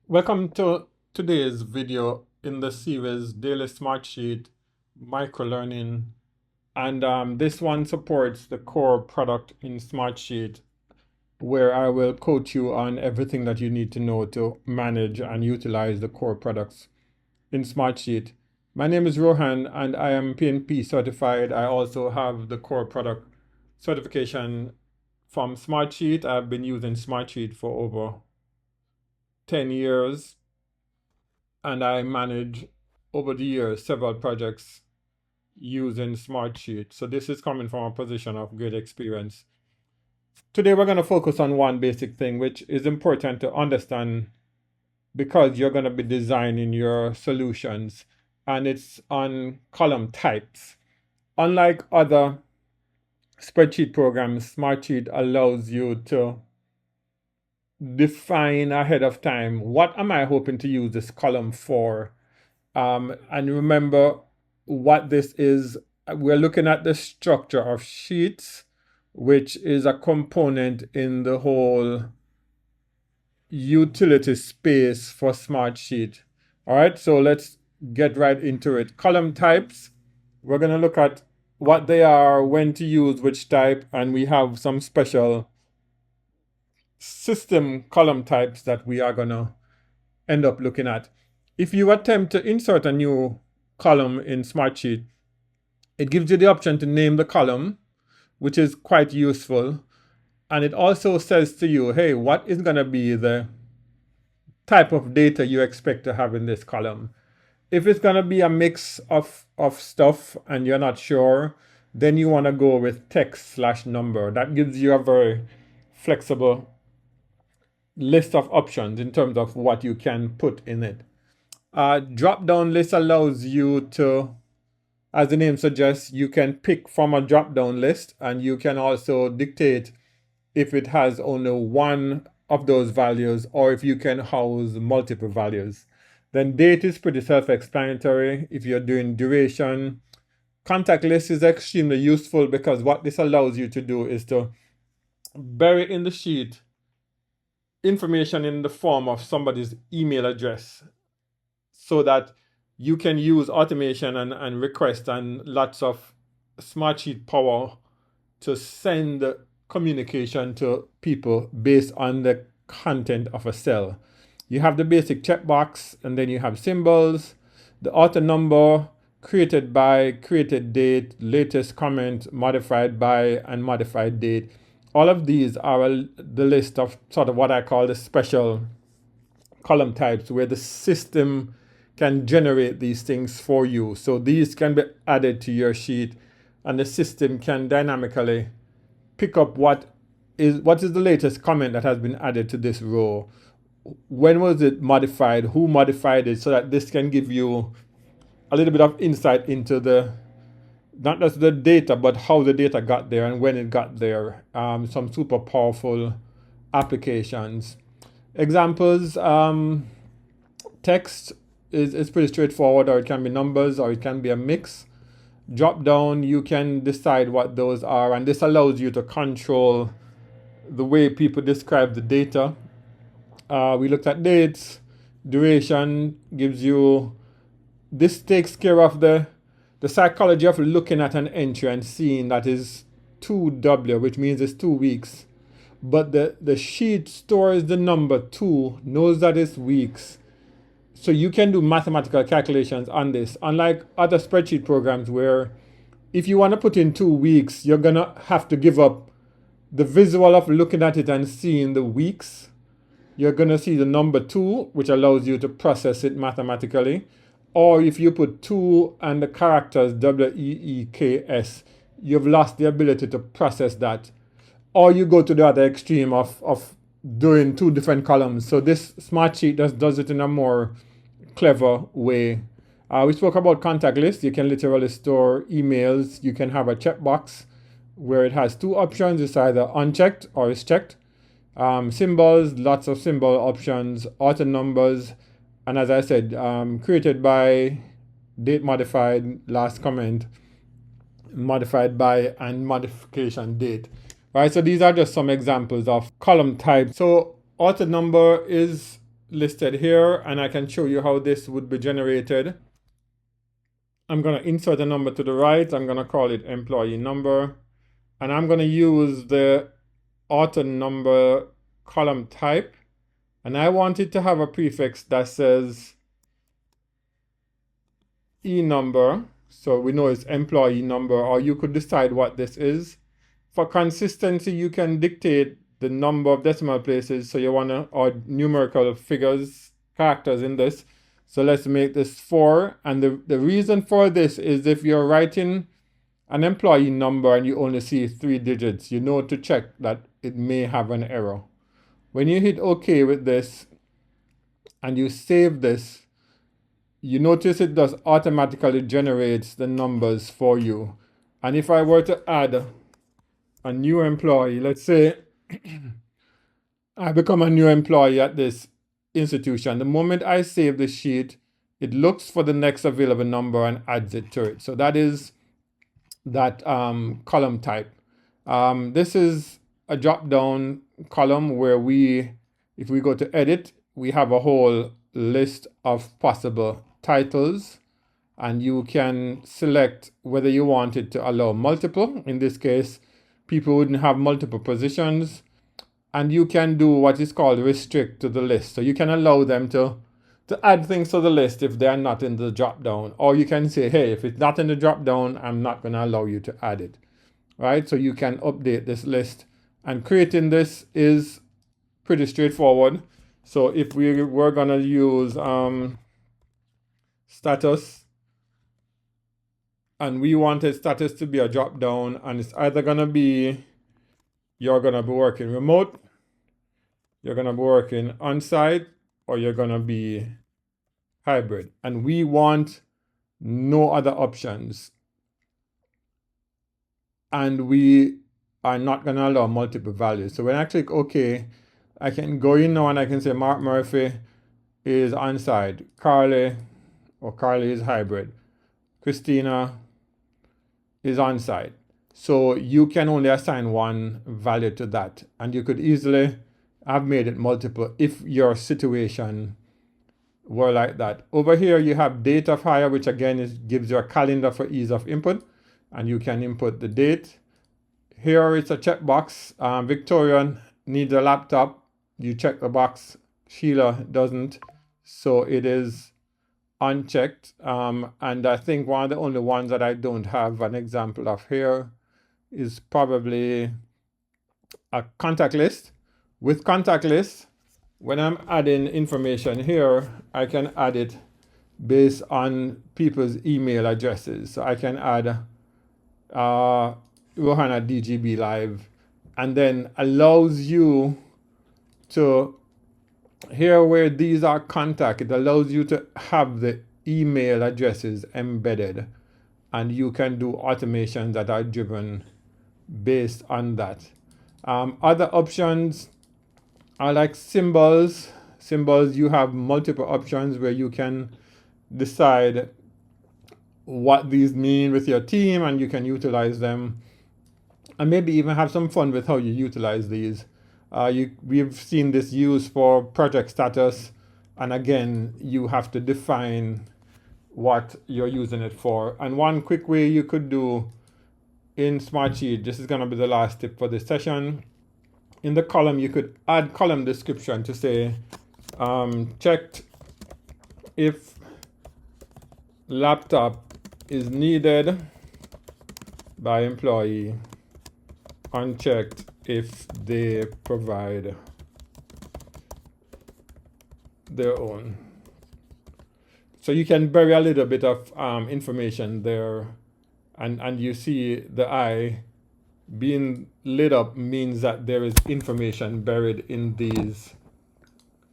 Welcome to today's video in the series Daily Smartsheet Microlearning. And this one supports the core product in Smartsheet, where I will coach you on everything that you need to know to manage and utilize the core products in Smartsheet. My name is Rohan and I am PNP certified. I also have the core product certification from Smartsheet. I've been using Smartsheet for over 10 years and I manage over the years several projects using Smartsheet. So this is coming from a position of great experience. Today we're going to focus on one basic thing, which is important to understand because you're going to be designing your solutions, and it's on column types. Unlike other spreadsheet programs, Smartsheet allows you to define ahead of time, what am I hoping to use this column for? And remember what this is. We're looking at the structure of sheets, which is a component in the whole utility space for Smartsheet. All right, so let's get right into it. Column types, we're going to look at what they are, when to use which type, and we have some special system column types that we are going to end up looking at. If you attempt to insert a new column in Smartsheet, it gives you the option to name the column, which is quite useful. And it also says to you, hey, what is going to be the type of data you expect to have in this column? If it's going to be a mix of stuff and you're not sure, then you want to go with text/number. That gives you a very flexible list of options in terms of what you can put in it. Drop-down list allows you to, as the name suggests, you can pick from a drop-down list, and you can also dictate if it has only one of those values or if you can house multiple values. Then date is pretty self-explanatory if you're doing duration. Contact list is extremely useful because what this allows you to do is to bury in the sheet information in the form of somebody's email address so that you can use automation and request and lots of Smartsheet power to send communication to people based on the content of a cell. You have the basic checkbox, and then you have symbols, the author number, created by, created date, latest comment, modified by, and modified date. All of these are the list of sort of what I call the special column types, where the system can generate these things for you. So these can be added to your sheet, and the system can dynamically pick up what is the latest comment that has been added to this row. When was it modified? Who modified it? So that this can give you a little bit of insight into the not just the data, but how the data got there and when it got there. Some super powerful applications. Examples, text is pretty straightforward, or it can be numbers, or it can be a mix. Drop down, you can decide what those are, and this allows you to control the way people describe the data. We looked at dates. Duration gives you, this takes care of the psychology of looking at an entry and seeing that is 2W, which means it's 2 weeks. But the sheet stores the number 2, knows that it's weeks. So you can do mathematical calculations on this. Unlike other spreadsheet programs where if you want to put in 2 weeks, you're going to have to give up the visual of looking at it and seeing the weeks. You're going to see the number 2, which allows you to process it mathematically. Or if you put 2 and the characters WEEKS, you've lost the ability to process that. Or you go to the other extreme of doing 2 different columns. So this Smartsheet just does it in a more clever way. We spoke about contact list. You can literally store emails. You can have a checkbox where it has 2 options. It's either unchecked or it's checked. Symbols, lots of symbol options, author numbers, and as I said, created by, date modified, last comment, modified by, and modification date. Right, so these are just some examples of column types. So author number is listed here, and I can show you how this would be generated. I'm going to insert a number to the right. I'm going to call it employee number, and I'm going to use the author number column type, and I want it to have a prefix that says E number, so we know it's employee number, or you could decide what this is. For consistency, you can dictate the number of decimal places, so you want to, or numerical figures, characters in this. So let's make this 4, and the reason for this is if you're writing an employee number and you only see 3 digits, you know to check that it may have an error. When you hit OK with this and you save this, you notice it does automatically generates the numbers for you. And if I were to add a new employee, let's say I become a new employee at this institution, the moment I save the sheet, it looks for the next available number and adds it to it. So that is that column type. This is a drop down column where if we go to edit, we have a whole list of possible titles, and you can select whether you want it to allow multiple. In this case, people wouldn't have multiple positions, and you can do what is called restrict to the list. So you can allow them to add things to the list if they are not in the drop down, or you can say, hey, if it's not in the drop down, I'm not going to allow you to add it. Right? So you can update this list, and creating this is pretty straightforward. So if we were going to use status, and we wanted status to be a drop down, and it's either going to be you're going to be working remote, you're going to be working on site, or you're going to be hybrid, and we want no other options, and we are not going to allow multiple values. So when I click OK, I can go in now and I can say Mark Murphy is on site, Carly is hybrid, Christina is on site. So you can only assign one value to that, and you could easily have made it multiple if your situation were like that. Over here you have date of hire, which again gives you a calendar for ease of input, and you can input the date. Here it's a checkbox. Victoria needs a laptop. You check the box. Sheila doesn't, so it is unchecked. And I think one of the only ones that I don't have an example of here is probably a contact list. With contact list, when I'm adding information here, I can add it based on people's email addresses. So I can add Rohanna DGB Live, and then allows you to, here where these are contact, it allows you to have the email addresses embedded, and you can do automations that are driven based on that. Other options are like symbols. Symbols, you have multiple options where you can decide what these mean with your team, and you can utilize them, and maybe even have some fun with how you utilize these. We've seen this used for project status, and again, you have to define what you're using it for. And one quick way you could do in Smartsheet, this is going to be the last tip for this session. In the column, you could add column description to say, checked if laptop is needed by employee, unchecked if they provide their own. So you can bury a little bit of information there, and you see the eye being lit up means that there is information buried in these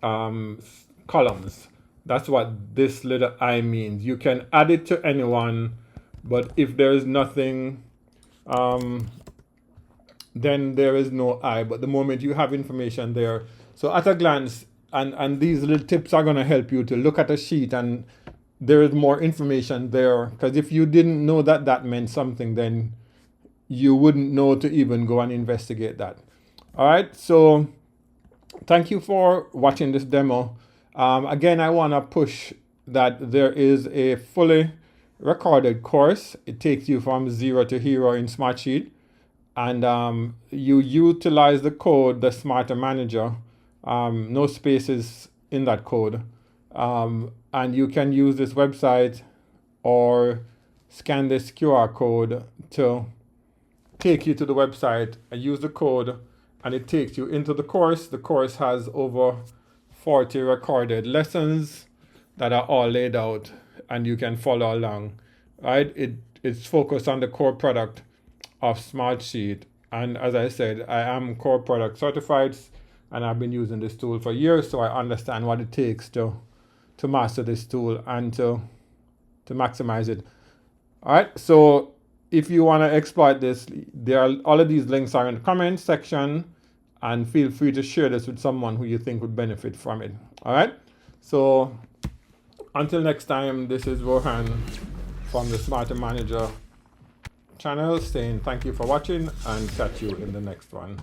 columns. That's what this little eye means. You can add it to anyone, but if there is nothing, then there is no eye. But the moment you have information there, so at a glance, and these little tips are going to help you to look at a sheet and there is more information there, because if you didn't know that that meant something, then you wouldn't know to even go and investigate that. All right, so thank you for watching this demo. Again, I want to push that there is a fully recorded course. It takes you from zero to hero in Smartsheet, and you utilize the code, the Smarter Manager, no spaces in that code, and you can use this website or scan this QR code to take you to the website and use the code, and it takes you into the course. The course has over 40 recorded lessons that are all laid out, and you can follow along. Right? It's focused on the core product of Smartsheet, and as I said, I am core product certified, and I've been using this tool for years, so I understand what it takes to master this tool and to maximize it. All right, so if you want to exploit this, all of these links are in the comment section, and feel free to share this with someone who you think would benefit from it. All right, so until next time, this is Rohan from the Smarter Manager channel saying thank you for watching, and catch you in the next one.